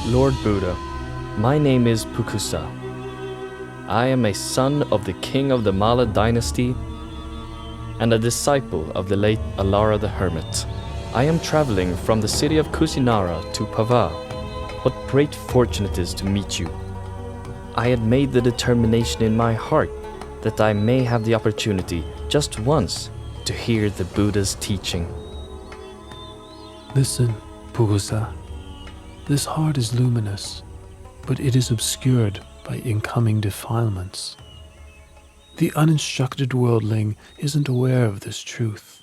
Lord Buddha, my name is Pukusa. I am a son of the king of the Mala dynasty and a disciple of the late Alara the Hermit. I am traveling from the city of Kusinara to Pava. What great fortune it is to meet you. I had made the determination in my heart that I may have the opportunity, just once, to hear the Buddha's teaching. Listen, Pukusa. This heart is luminous, but it is obscured by incoming defilements. The uninstructed worldling isn't aware of this truth,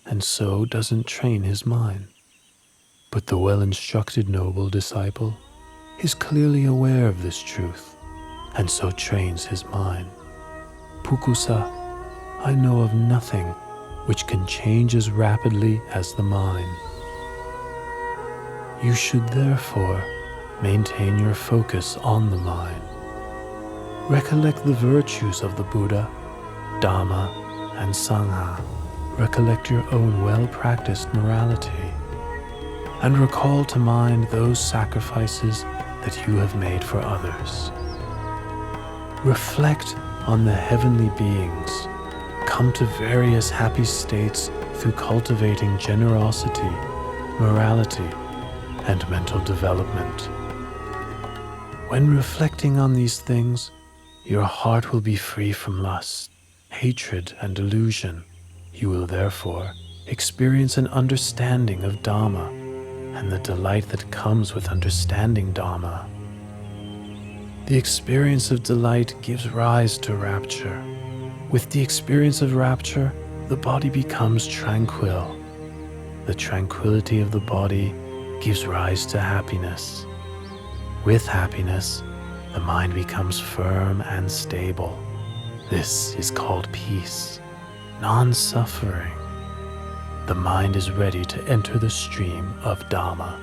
and so doesn't train his mind. But the well-instructed noble disciple is clearly aware of this truth, and so trains his mind. Pukusa, I know of nothing which can change as rapidly as the mind. You should therefore maintain your focus on the mind. Recollect the virtues of the Buddha, Dhamma, and Sangha. Recollect your own well-practiced morality, and recall to mind those sacrifices that you have made for others. Reflect on the heavenly beings, come to various happy states through cultivating generosity, morality, and mental development. When reflecting on these things, your heart will be free from lust, hatred, and delusion. You will therefore experience an understanding of Dhamma and the delight that comes with understanding Dhamma. The experience of delight gives rise to rapture. With the experience of rapture, the body becomes tranquil. The tranquility of the body gives rise to happiness. With happiness, the mind becomes firm and stable. This is called peace, non-suffering. The mind is ready to enter the stream of Dhamma.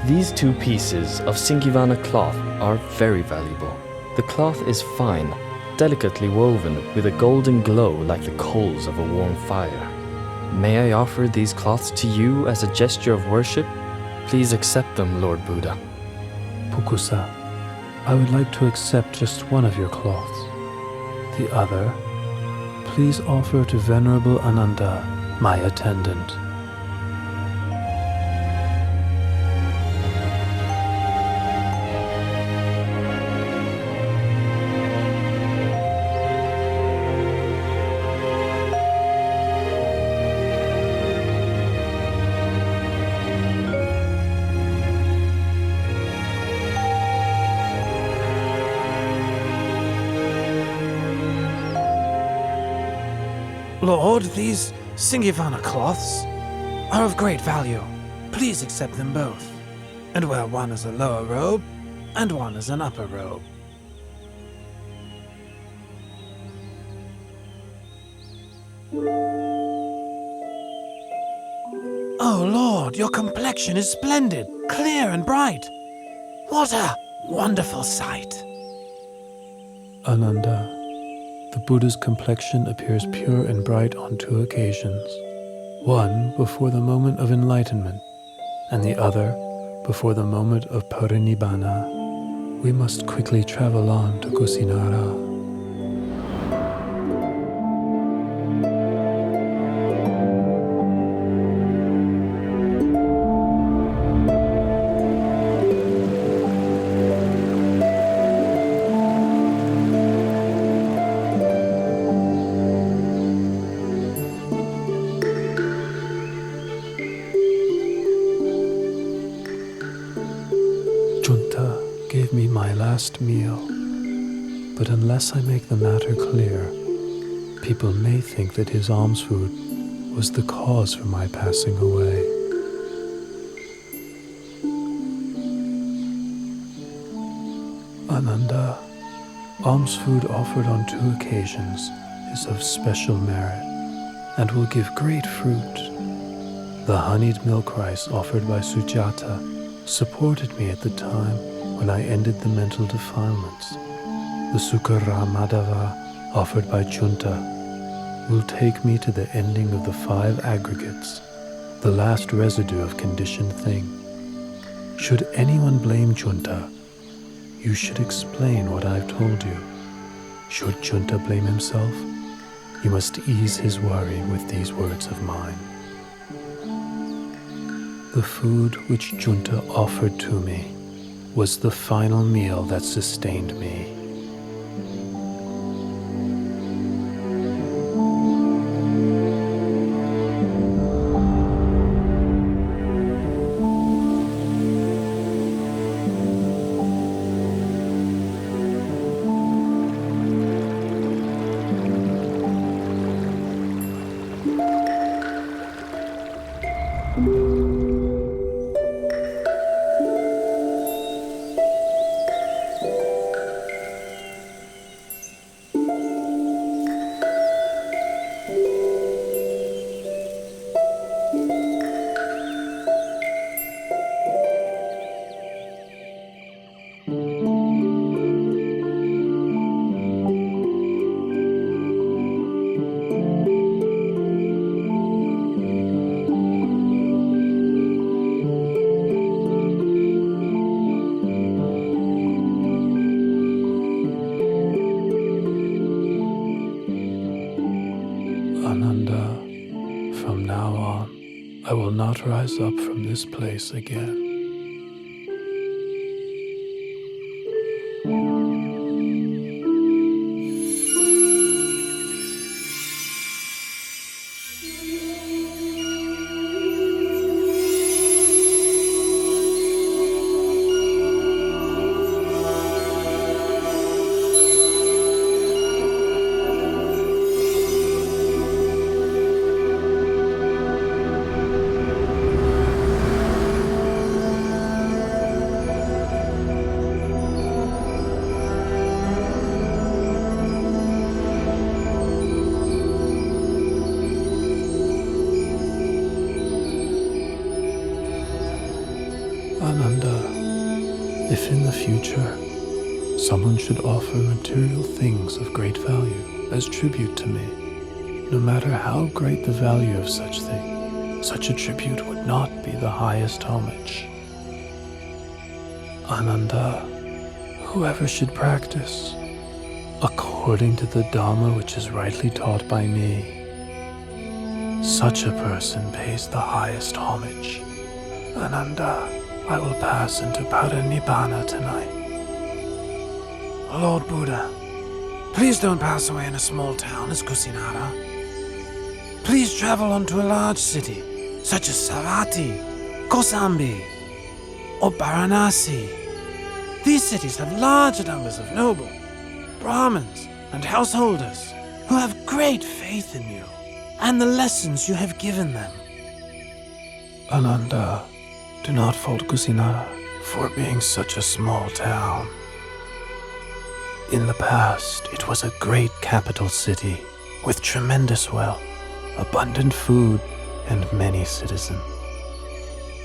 These 2 pieces of Singivana cloth are very valuable. The cloth is fine, delicately woven with a golden glow like the coals of a warm fire. May I offer these cloths to you as a gesture of worship? Please accept them, Lord Buddha. Pukusa, I would like to accept just one of your cloths. The other, please offer to Venerable Ananda, my attendant. Lord, these Singivana cloths are of great value. Please accept them both, and wear one as a lower robe and one as an upper robe. Oh Lord, your complexion is splendid, clear and bright. What a wonderful sight. Ananda, the Buddha's complexion appears pure and bright on 2 occasions. One before the moment of enlightenment, and the other before the moment of parinibbana. We must quickly travel on to Kusinara. Junta gave me my last meal, but unless I make the matter clear, people may think that his alms food was the cause for my passing away. Ananda, alms food offered on 2 occasions is of special merit and will give great fruit. The honeyed milk rice offered by Sujata supported me at the time when I ended the mental defilements. The Sukara Madhava offered by Junta will take me to the ending of the 5 aggregates, the last residue of conditioned thing. Should anyone blame Junta, you should explain what I've told you. Should Junta blame himself, you must ease his worry with these words of mine. The food which Junta offered to me was the final meal that sustained me. Ananda, from now on, I will not rise up from this place again. Ananda, if in the future someone should offer material things of great value as tribute to me, no matter how great the value of such thing, such a tribute would not be the highest homage. Ananda, whoever should practice according to the Dhamma which is rightly taught by me, such a person pays the highest homage. Ananda, I will pass into Parinibbana tonight. Lord Buddha, please don't pass away in a small town as Kusinara. Please travel on to a large city, such as Savatthi, Kosambi, or Varanasi. These cities have large numbers of noble, Brahmins, and householders who have great faith in you and the lessons you have given them. Ananda, do not fault Kusinara for being such a small town. In the past, it was a great capital city with tremendous wealth, abundant food, and many citizens.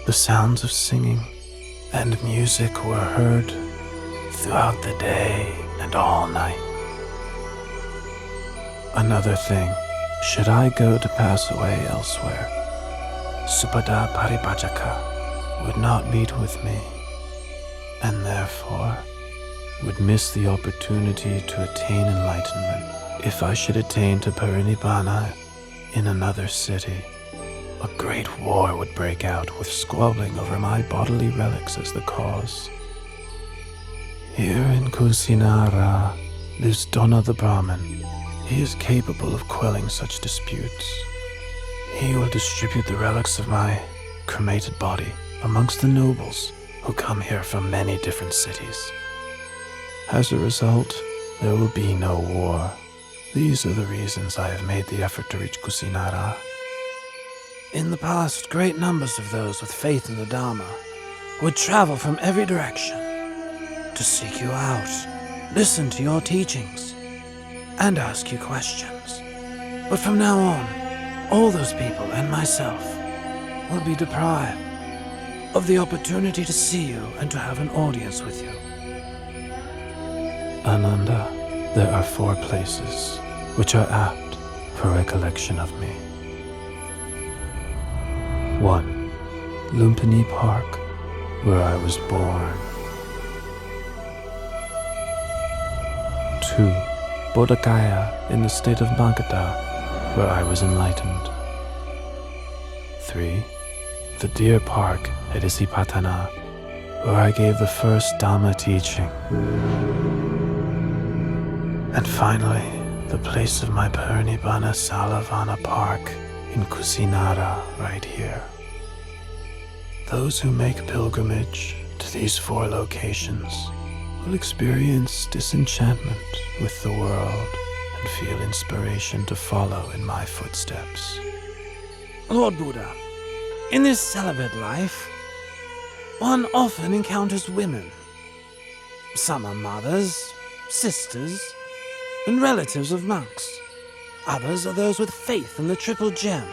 The sounds of singing and music were heard throughout the day and all night. Another thing, should I go to pass away elsewhere, Supada Paribhajaka would not meet with me, and therefore would miss the opportunity to attain enlightenment. If I should attain to Parinibbana in another city, a great war would break out with squabbling over my bodily relics as the cause. Here in Kusinara lives Dona the Brahmin. He is capable of quelling such disputes. He will distribute the relics of my cremated body amongst the nobles who come here from many different cities. As a result, there will be no war. These are the reasons I have made the effort to reach Kusinara. In the past, great numbers of those with faith in the Dharma would travel from every direction to seek you out, listen to your teachings, and ask you questions. But from now on, all those people and myself will be deprived of the opportunity to see you and to have an audience with you. Ananda, there are 4 places which are apt for recollection of me. 1. Lumpini Park, where I was born. 2. Bodhgaya in the state of Magadha, where I was enlightened. 3. The Deer Park at Isipatana, where I gave the first Dhamma teaching. And finally, the place of my Parinibbana Salavana Park in Kusinara, right here. Those who make pilgrimage to these 4 locations will experience disenchantment with the world and feel inspiration to follow in my footsteps. Lord Buddha, in this celibate life, one often encounters women. Some are mothers, sisters, and relatives of monks. Others are those with faith in the Triple Gem.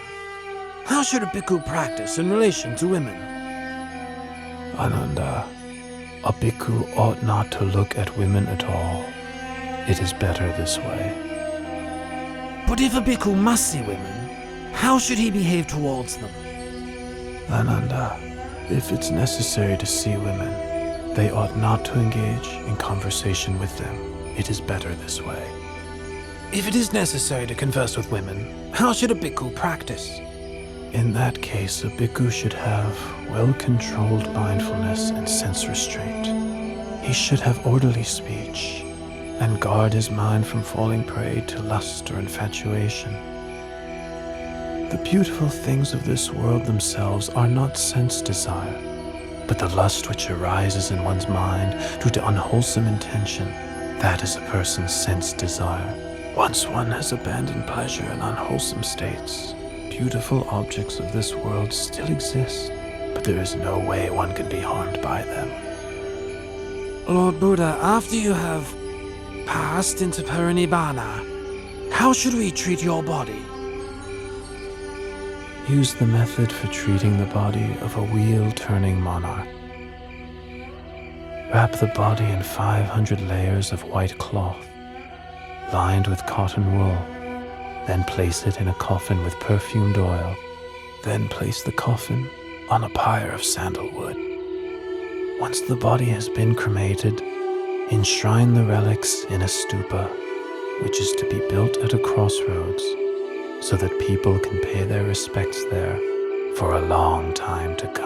How should a bhikkhu practice in relation to women? Ananda, a bhikkhu ought not to look at women at all. It is better this way. But if a bhikkhu must see women, how should he behave towards them? Ananda, if it's necessary to see women, they ought not to engage in conversation with them. It is better this way. If it is necessary to converse with women, how should a bhikkhu practice? In that case, a bhikkhu should have well-controlled mindfulness and sense restraint. He should have orderly speech and guard his mind from falling prey to lust or infatuation. The beautiful things of this world themselves are not sense desire, but the lust which arises in one's mind due to unwholesome intention, that is a person's sense desire. Once one has abandoned pleasure in unwholesome states, beautiful objects of this world still exist, but there is no way one can be harmed by them. Lord Buddha, after you have passed into Parinibbana, how should we treat your body? Use the method for treating the body of a wheel-turning monarch. Wrap the body in 500 layers of white cloth, lined with cotton wool. Then place it in a coffin with perfumed oil. Then place the coffin on a pyre of sandalwood. Once the body has been cremated, enshrine the relics in a stupa, which is to be built at a crossroads, so that people can pay their respects there for a long time to come.